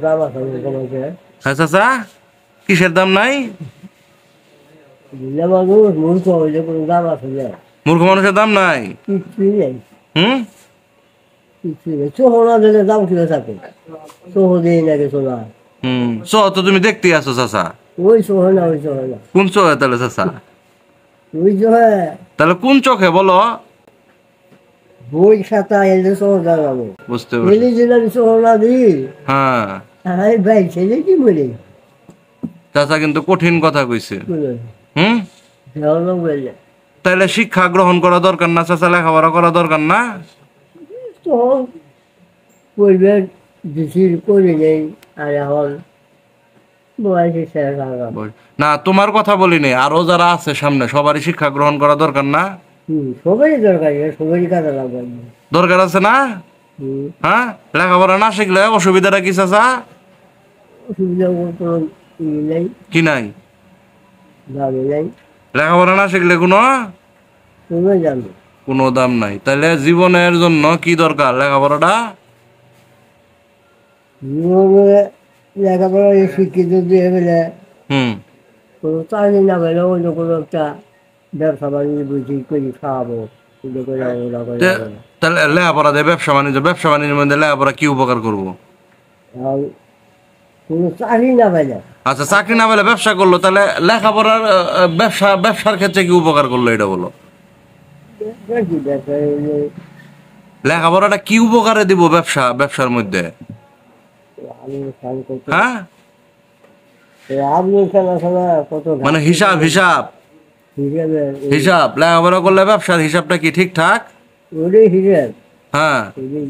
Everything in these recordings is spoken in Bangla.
দাম আছে কমাইছে। হ্যাঁ চাচা, কিসের দাম নাই? দিলে মানুষ মূর্খ হইলে কোনো দাম আছে না। মূর্খ মানুষের দাম নাই। কিছুই নেই, হুম। কিছুই নেই। সোহনা দিলে দাম কিনে থাকে, সোহ দিই না কিছু না। তো তুমি দেখতে আসো চাচা? ওই সোহনা, ওই সোহনা, কোন চোখে তাহলে চাচা? ওই যে তাহলে কোন চোখে বলো? বই খাতা এলে সোহ দাঁড়াবো, বুঝতে পারছি। এলি দিলে সোহনা দিই। হ্যাঁ আরে ভাই ছেলে কি বলে চাচা কিন্তু কঠিন কথা কইছে। বলে হুম। ভালো বলে তাহলে শিক্ষা গ্রহণ করা দরকার না চাচা? লেখাপড়া করা দরকার না? তখন পরিবার বেশি করি নেই। আর এখন বয়সে শেষ আগাম। না, তোমার কথা বলিনি, আরো যারা আছে সামনে সবারই শিক্ষা গ্রহণ করা দরকার না? সবারই দরকার, সবারই কাজে লাগবে। দরকার আছে না? হ্যাঁ, লেখাপড়া না শিখলে অসুবিধাটা কি চাচা? অসুবিধা কোনো নেই, কি নাই? দাবি নেই, লেখাপড়া না শিখলে কোনো তুমি জানো। কোনো দাম নাই। তাহলে জীবনের জন্য কি দরকার লেখাপড়াটা? জীবনে লেখাপড়া শিক্ষিত দিয়ে গেলে হুম। কোনো চাকরি না পেলে অন্য কোনো একটা ব্যবসা বাণিজ্য বুঝি করে খাওয়াবো, কিন্তু করে ওরা করে যাবে না। তাহলে লেখাপড়া দিয়ে ব্যবসা বাণিজ্যের মধ্যে লেখাপড়া কি উপকার করবো? আর কোনো চাকরি না পেলে আচ্ছা, চাকরি না পেলে ব্যবসা করলো, তাহলে লেখাপড়ার ব্যবসার ক্ষেত্রে কি উপকার করলো এটা বলো? কি ব্যবসা লেখাপড়াটা কি উপকারে দিব ব্যবসার মধ্যে? আমি কাজ করতে হ্যাঁ, আপনি খেলাধুলা কত মানে হিসাব হিসাব হিসেবে হিসাব লেখাপড়া করলে ব্যবসার হিসাবটা কি ঠিকঠাক? ওটাই হিসেব হ্যাঁ, ওটাই।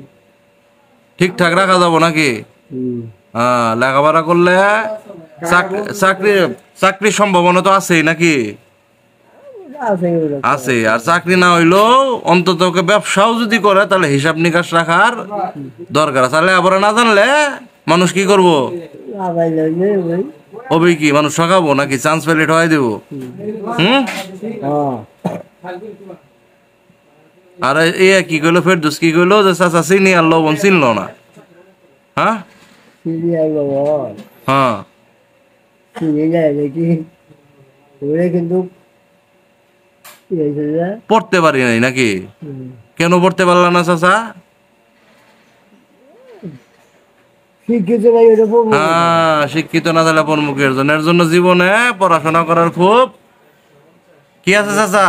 ঠিকঠাক রাখা যাবো নাকি? হুম। হ্যাঁ, লেখাপড়া করলে চাকরি চাকরির সম্ভাবনা তো আছেই নাকি? আছে ওটা আছে। আর চাকরি না হইলেও অন্তত ওকে ব্যবসাও যদি করে তাহলে হিসাব নিকাশ রাখার দরকার আছে। তাহলে লেখাপড়া না জানলে মানুষ কি করবো? আবার লইলে ওই হবে কি, মানুষ ঠকাবো নাকি? চান্স পেলে ঠকাই দেবো। হুম। হ্যাঁ আর এ কি কইলো, ফেরদৌস কি কইলো যে চাচা চিনি আর লবণ চিনলো না। হ্যাঁ। সিরিয়াল বাবা হ্যাঁ। চিনি যায় নাকি ওরা কিন্তু কি হয়েছে যে, পড়তে পারি নাই নাকি? হুম, কেন পড়তে পারলা না চাচা? শিক্ষিত নাই ওটা পড়বো কোথায়? হ্যাঁ, শিক্ষিত না তাহলে পরমুখের জন্য, এর জন্য জীবনে পড়াশোনা করার খুব কি আছে চাচা?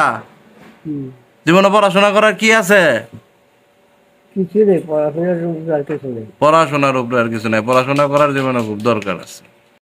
হুম, জীবনে পড়াশোনা করার কি আছে? কিছু নেই, পড়াশোনার আর কিছু নেই। পড়াশোনার উপরে আর কিছু নাই, পড়াশোনা করার জীবনে খুব দরকার আছে।